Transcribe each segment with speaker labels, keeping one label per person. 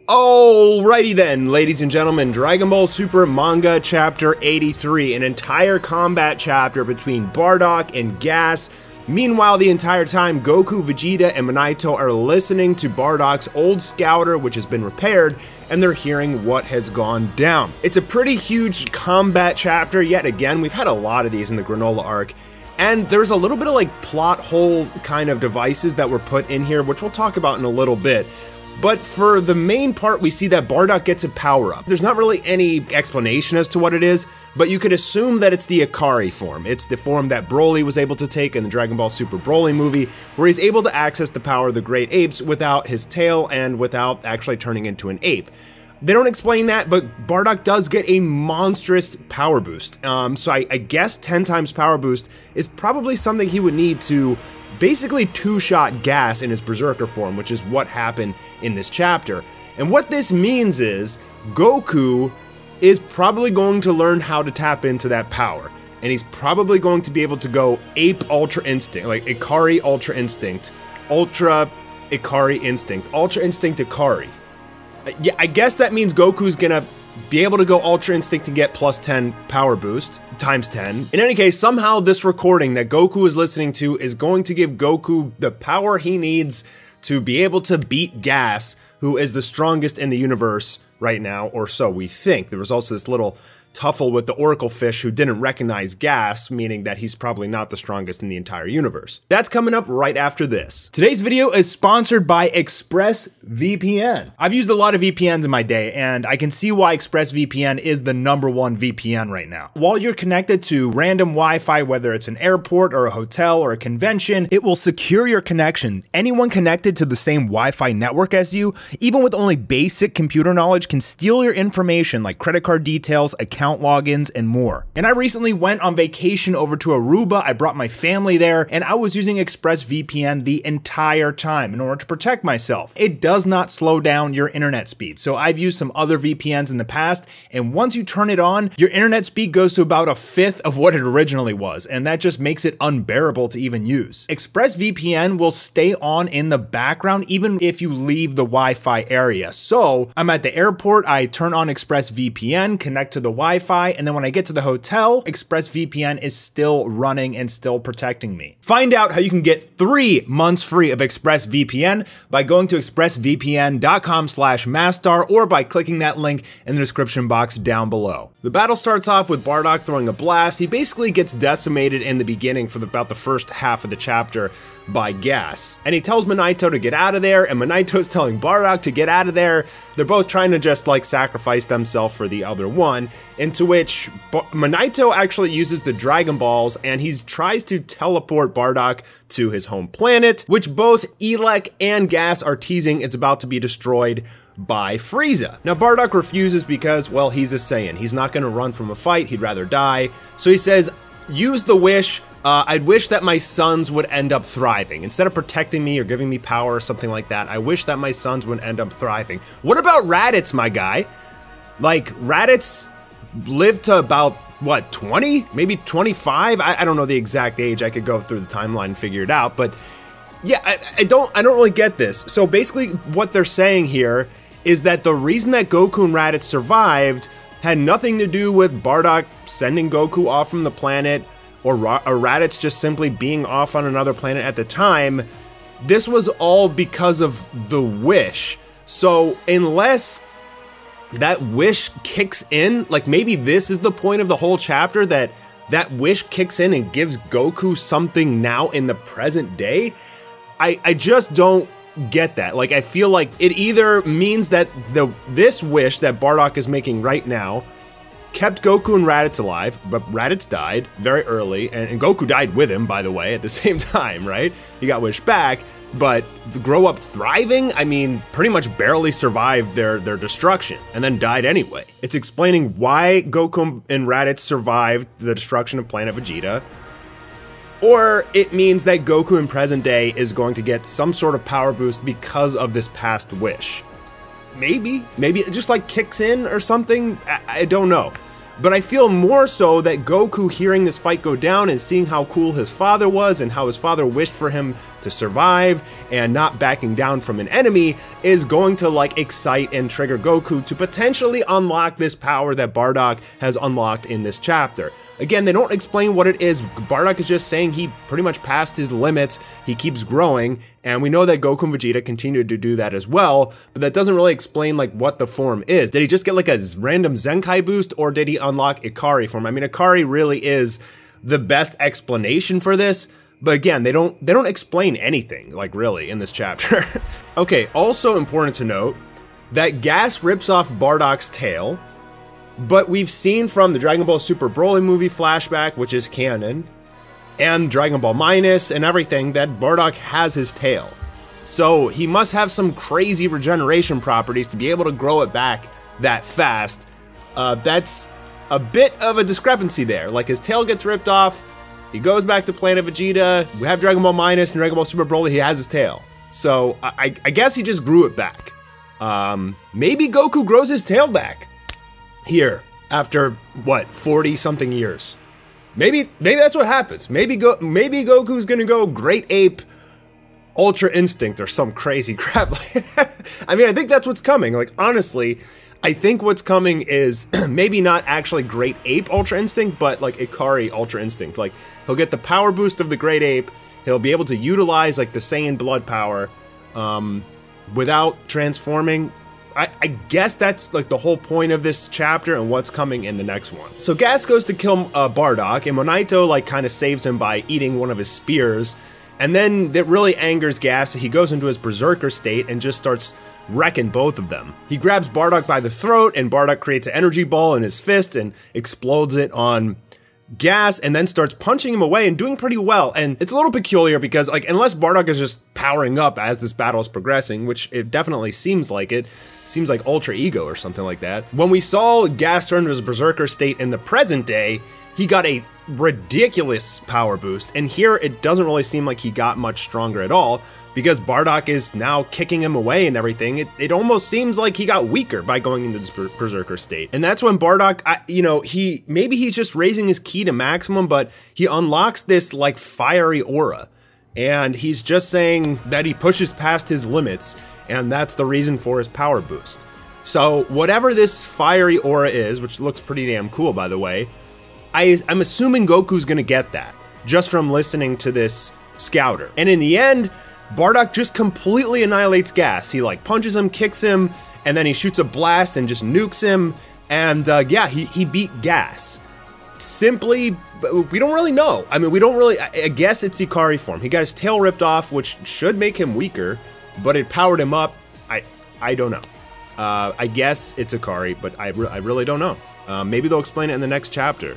Speaker 1: Alrighty then, ladies and gentlemen, Dragon Ball Super Manga Chapter 83, an entire combat chapter between Bardock and Gas. Meanwhile, the entire time, Goku, Vegeta, and Minato are listening to Bardock's old scouter, which has been repaired, and they're hearing what has gone down. It's a pretty huge combat chapter yet again. We've had a lot of these in the Granola arc. And there's a little bit of like plot hole kind of devices that were put in here, which we'll talk about in a little bit. But for the main part, we see that Bardock gets a power-up. There's not really any explanation as to what it is, but you could assume that it's the Ikari form. It's the form that Broly was able to take in the Dragon Ball Super Broly movie, where he's able to access the power of the Great Apes without his tail and without actually turning into an ape. They don't explain that, but Bardock does get a monstrous power boost. So I guess 10 times power boost is probably something he would need to basically two-shot Gas in his Berserker form, which is what happened in this chapter. And what this means is Goku is probably going to learn how to tap into that power. And he's probably going to be able to go Ape Ultra Instinct, like Ikari Ultra Instinct, Ultra Ikari Instinct, Ultra Instinct Ikari. Yeah, I guess that means Goku's gonna be able to go Ultra Instinct to get plus 10 power boost, times 10. In any case, somehow this recording that Goku is listening to is going to give Goku the power he needs to be able to beat Gas, who is the strongest in the universe right now, or so we think. There was also this little tuffle with the Oracle Fish who didn't recognize Gas, meaning that he's probably not the strongest in the entire universe. That's coming up right after this. Today's video is sponsored by ExpressVPN. I've used a lot of VPNs in my day, and I can see why ExpressVPN is the #1 VPN right now. While you're connected to random Wi-Fi, whether it's an airport or a hotel or a convention, it will secure your connection. Anyone connected to the same Wi-Fi network as you, even with only basic computer knowledge, can steal your information like credit card details, account logins, and more. And I recently went on vacation over to Aruba. I brought my family there, and I was using ExpressVPN the entire time in order to protect myself. It does not slow down your internet speed. So I've used some other VPNs in the past, and once you turn it on, your internet speed goes to about 1/5 of what it originally was, and that just makes it unbearable to even use. ExpressVPN will stay on in the background even if you leave the Wi-Fi area. So I'm at the airport, I turn on ExpressVPN, connect to the Wi-Fi, and then when I get to the hotel, ExpressVPN is still running and still protecting me. Find out how you can get 3 months free of ExpressVPN by going to expressvpn.com/Mastar or by clicking that link in the description box down below. The battle starts off with Bardock throwing a blast. He basically gets decimated in the beginning for about the first half of the chapter by Gas. And he tells Minato to get out of there, and Minato's telling Bardock to get out of there. They're both trying to just like sacrifice themselves for the other one, into which Minato actually uses the Dragon Balls and he tries to teleport Bardock to his home planet, which both Elec and Gas are teasing is about to be destroyed by Frieza. Now Bardock refuses because, well, he's a Saiyan. He's not going to run from a fight, he'd rather die. So he says, use the wish, I'd wish that my sons would end up thriving. Instead of protecting me or giving me power or something like that, I wish that my sons would end up thriving. What about Raditz, my guy? Like, Raditz lived to about, what, 20? Maybe 25? I don't know the exact age. I could go through the timeline and figure it out, but yeah, I don't really get this. So basically what they're saying here is that the reason that Goku and Raditz survived had nothing to do with Bardock sending Goku off from the planet or Raditz just simply being off on another planet at the time. This was all because of the wish. So unless that wish kicks in, like maybe this is the point of the whole chapter, that wish kicks in and gives Goku something now in the present day, I just don't get that. Like, I feel like it either means that this wish that Bardock is making right now kept Goku and Raditz alive, but Raditz died very early, and Goku died with him, by the way, at the same time, right? He got wished back, but Grow Up Thriving, I mean, pretty much barely survived their destruction, and then died anyway. It's explaining why Goku and Raditz survived the destruction of Planet Vegeta, or it means that Goku in present day is going to get some sort of power boost because of this past wish. Maybe it just like kicks in or something, I don't know. But I feel more so that Goku hearing this fight go down and seeing how cool his father was and how his father wished for him to survive and not backing down from an enemy is going to like excite and trigger Goku to potentially unlock this power that Bardock has unlocked in this chapter. Again, they don't explain what it is. Bardock is just saying he pretty much passed his limits. He keeps growing, and we know that Goku and Vegeta continue to do that as well, but that doesn't really explain like what the form is. Did he just get like a random Zenkai boost, or did he unlock Ikari form? I mean, Ikari really is the best explanation for this, but again, they don't explain anything, like really, in this chapter. Okay, also important to note that Gas rips off Bardock's tail, but we've seen from the Dragon Ball Super Broly movie flashback, which is canon, and Dragon Ball Minus and everything, that Bardock has his tail. So he must have some crazy regeneration properties to be able to grow it back that fast. That's a bit of a discrepancy there. Like, his tail gets ripped off, he goes back to Planet Vegeta, we have Dragon Ball Minus and Dragon Ball Super Broly, he has his tail. So I guess he just grew it back. Maybe Goku grows his tail back here after what, 40 something years. Maybe that's what happens. Maybe Goku's gonna go Great Ape Ultra Instinct or some crazy crap. I mean, I think that's what's coming. Like, honestly, I think what's coming is maybe not actually Great Ape Ultra Instinct, but like Ikari Ultra Instinct. Like, he'll get the power boost of the Great Ape, he'll be able to utilize like the Saiyan blood power without transforming. I guess that's like the whole point of this chapter and what's coming in the next one. So Gas goes to kill Bardock, and Monaito like kind of saves him by eating one of his spears, and then that really angers Gas, so he goes into his berserker state and just starts wrecking both of them. He grabs Bardock by the throat, and Bardock creates an energy ball in his fist and explodes it on Gas, and then starts punching him away and doing pretty well. And it's a little peculiar because, like, unless Bardock is just powering up as this battle is progressing, which it definitely seems like Ultra Ego or something like that. When we saw Gas turn to his berserker state in the present day, he got a ridiculous power boost, and here it doesn't really seem like he got much stronger at all, because Bardock is now kicking him away and everything. It almost seems like he got weaker by going into this berserker state. And that's when Bardock, maybe he's just raising his ki to maximum, but he unlocks this like fiery aura, and he's just saying that he pushes past his limits, and that's the reason for his power boost. So whatever this fiery aura is, which looks pretty damn cool by the way, I'm assuming Goku's gonna get that, just from listening to this scouter. And in the end, Bardock just completely annihilates Gas. He like punches him, kicks him, and then he shoots a blast and just nukes him, and yeah, he beat Gas. Simply, we don't really know. I mean, I guess it's Ikari form. He got his tail ripped off, which should make him weaker, but it powered him up. I don't know. I guess it's Ikari, but I really don't know. Maybe they'll explain it in the next chapter.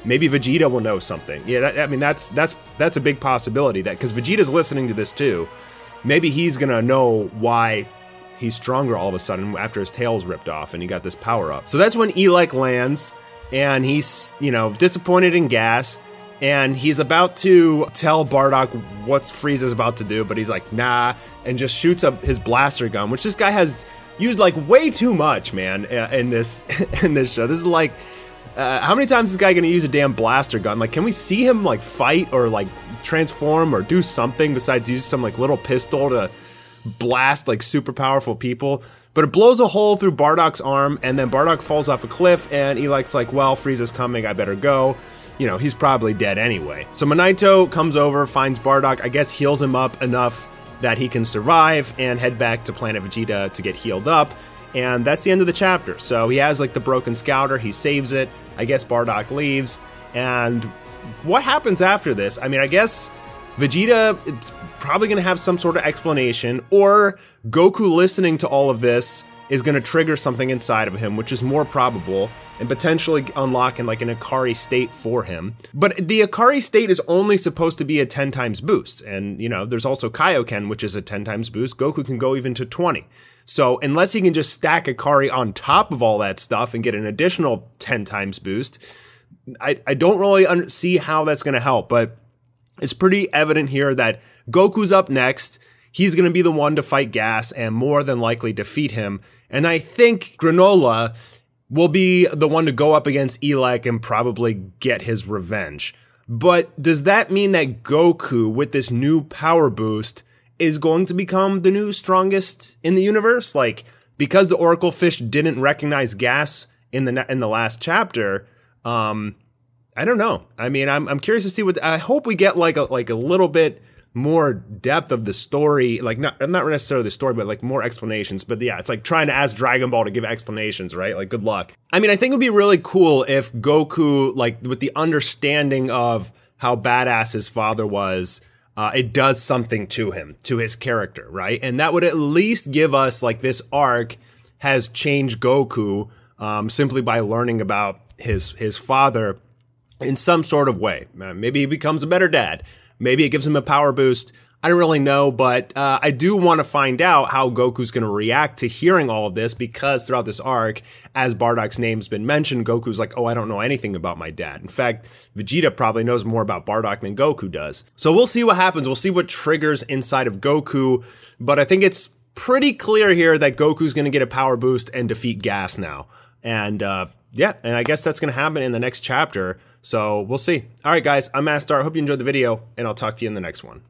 Speaker 1: Maybe Vegeta will know something. Yeah, I mean, that's a big possibility, that because Vegeta's listening to this too. Maybe he's gonna know why he's stronger all of a sudden after his tail's ripped off and he got this power up. So that's when Elec lands, and he's, disappointed in Gas, and he's about to tell Bardock what Frieza's about to do, but he's like, nah, and just shoots up his blaster gun, which this guy has used like way too much, man, in this show. This is like, how many times is this guy gonna use a damn blaster gun? Like, can we see him like fight or like transform or do something besides use some like little pistol to blast like super powerful people? But it blows a hole through Bardock's arm, and then Bardock falls off a cliff, and Elec's like, well, Frieza's coming, I better go. He's probably dead anyway. So Monaito comes over, finds Bardock, I guess heals him up enough that he can survive and head back to Planet Vegeta to get healed up. And that's the end of the chapter. So he has like the broken scouter, he saves it, I guess Bardock leaves, and what happens after this? I mean, I guess Vegeta is probably gonna have some sort of explanation, or Goku listening to all of this is gonna trigger something inside of him, which is more probable, and potentially unlocking like an Ikari state for him. But the Ikari state is only supposed to be a 10 times boost, and there's also Kaioken, which is a 10 times boost. Goku can go even to 20. So unless he can just stack Ikari on top of all that stuff and get an additional 10 times boost, I don't really see how that's going to help. But it's pretty evident here that Goku's up next. He's going to be the one to fight Gas and more than likely defeat him. And I think Granola will be the one to go up against Elec and probably get his revenge. But does that mean that Goku, with this new power boost, is going to become the new strongest in the universe? Like, because the Oracle Fish didn't recognize gas in the last chapter, I don't know. I mean, I'm curious to see what. I hope we get like a little bit more depth of the story, like not necessarily the story, but like more explanations. But yeah, it's like trying to ask Dragon Ball to give explanations, right? Like, good luck. I mean, I think it would be really cool if Goku, like with the understanding of how badass his father was, it does something to him, to his character, right? And that would at least give us like this arc has changed Goku simply by learning about his father in some sort of way. Maybe he becomes a better dad. Maybe it gives him a power boost. I don't really know, but I do want to find out how Goku's going to react to hearing all of this, because throughout this arc, as Bardock's name's been mentioned, Goku's like, oh, I don't know anything about my dad. In fact, Vegeta probably knows more about Bardock than Goku does. So we'll see what happens. We'll see what triggers inside of Goku, but I think it's pretty clear here that Goku's going to get a power boost and defeat Gas now. And yeah, and I guess that's going to happen in the next chapter. So we'll see. All right, guys, I'm Mastar. I hope you enjoyed the video, and I'll talk to you in the next one.